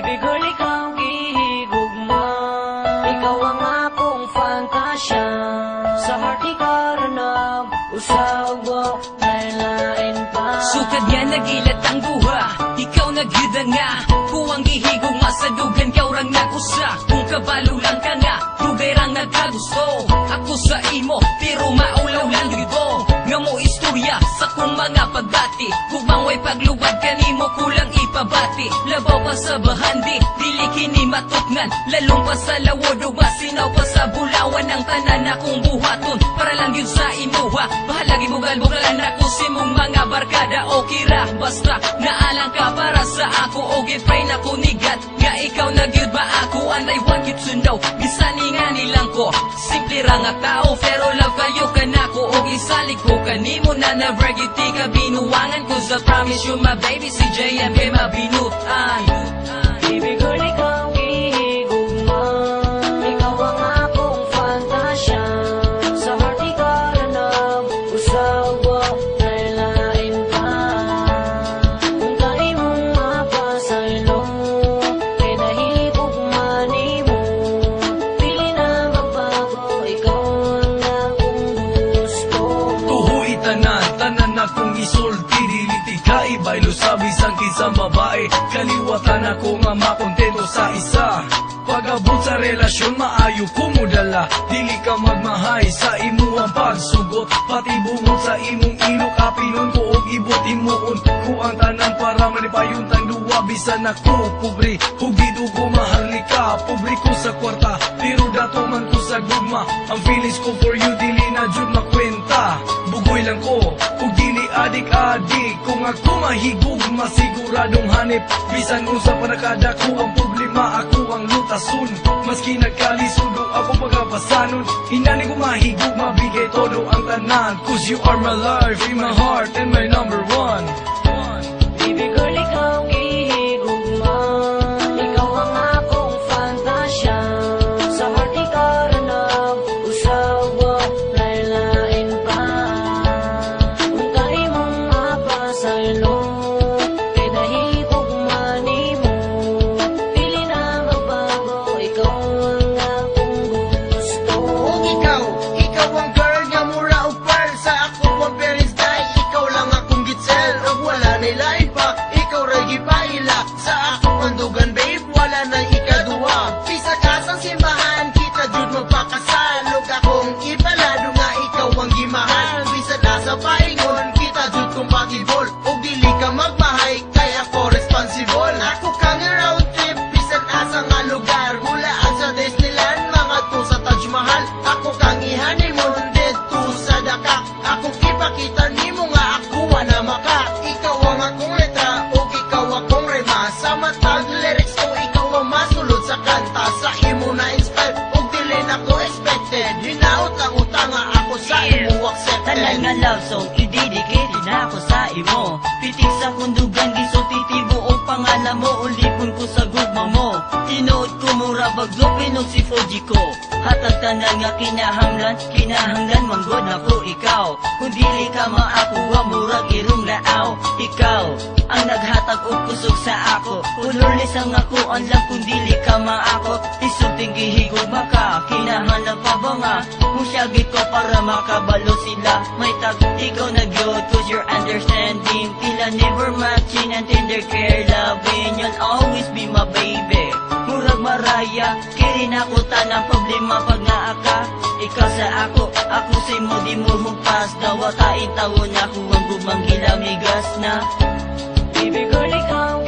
Baby girl, ikaw gihigugma, ikaw ang akong fantasya. Sa heart ikaranab, usag wa lain pa. Sukad nga nagilat ang buha, ikaw nagyuda nga. Kuwang gihigugma sa dugan, kaw rang nakusa. Kung kabalo lang ka nga, dugay rang nagkagusto. Ako sa imo, pero maulaw lang dito. Nga mo istorya sa kung mga pagbati. Kung way pagluwad kanimo kulang ipabati. Labaw pa sa bahandi, dili kini matutngan. Lalong pa sa lawod o masinaw pa sa bulawan. Ang tanan akong buhaton, para lang yun sa imuha. Bahalagi mo galbugalan ako si mong mga barkada. Okay ra, basta naalang ka para sa ako. O gipray na kunigat, nga ikaw nagyud ba ako. And I want you to know, gisani nga nilang ko. Simple ra nga tao, pero love kayo kanako. O gisalik ko kanimo na never giti ka binuwangan. Cause I promise you my baby, si JM kay mabinutan. Baby girl, ikaw gihigugma, ikaw ang akong fantasya. Sa heart ikaranab, usag wa lain pa. Kung kay mong mapasaylo, kay nahigugma nimo. Pili na magbago, ikaw ang akong gusto. Tuhoy tanan akong isulti. Diliti ka ibaylo sa bisang kisang babae. Kaliwatan ako nga makontento sa isa. Pag-abot sa relasyon, maayo kumudala. Dili ka magmahay sa imo ang pagsugot. Pati bungot sa imong ilok, apinon ko og ibot imuon ko ang tanan para manipayuntang duwa. Bisan ako pobre, hugido ko mahali ka. Pobre ko sa kwarta, pero dato man ko sa gugma. Ang feelings ko for you, dili na jud makwenta. Bugoy lang ko, kung dili adik-adik. Kung ako mahigugma, siguradong hanip. Bisan unsa pa nakadako ang problema, ako ang lutason. Maski nagkalisudo ako pagkapasanon, hinani ko mahigug, mabigay todo ang tanan. Cause you are my life, in my heart, and my number one. Baby girl, ikaw gihigugma, ikaw ang akong fantasya. Sa heart ikaranab, usag wa lain pa. Kung kay mong mapasaylo, kay nahigugma nimo. Pili na magbago, ikaw ang akong gusto. Kung ikaw ang girl nga mura o pearl. Sa ako ang parents die, ikaw lang akong gitsel. O wala na lain pa, ikaw ragi paila. Sa ako pandugan babe, wala na ikaduwa. Pisa kasang simbahan, kita jud magpakasal. Huwag akong ipalado nga ikaw ang gimahal. Bisa na sa paingon, kita jud compatible. O dili ka magmahay, kaya ako responsible. Ako kang round trip, bisan asa nga lugar. Hulaan sa Disneyland, mga to sa Taj Mahal. Ako kang i-honeymoon, dito sa Dakak. Ako ipakita nimo nga ako na maka. Ikaw ang akong letra, o ikaw akong rema. Sa matag lyrics ko, ikaw ang masulod sa kanta. Sa imo na inspired, o dili na ko expected. Hinaot ang utanga, ako sa imo accepted. Tanan nga love song, ididikit na ako sa imo. Pitik sa kundugan, gisultitibo o pangalan mo. Ulipon ko sa gugma mo. Tinuod ko mura baglupin o si Fuji ko. Hatag tanan nga kinahanglan manggod na ko ikaw. Kung dili ka maakuha, murag irong laaw. Ikaw ang naghatag og kusog sa ako. Kulurlis ang ako, ang lang kung dili ka maako. Isulting gihigog maka, kinahanglan pa ba nga? Musyagit ko para makabalo sila. May tag, ikaw nagyod, cause you're understanding. Tila never matching and tender care loving. You'll always be my baby. Murag maraya, kirin ako tanang problema pag naaka. Ikaw sa ako sa imo di mo humpas. Dawa kain taon ako ang gumang hilamigas na. Baby girl, ikaw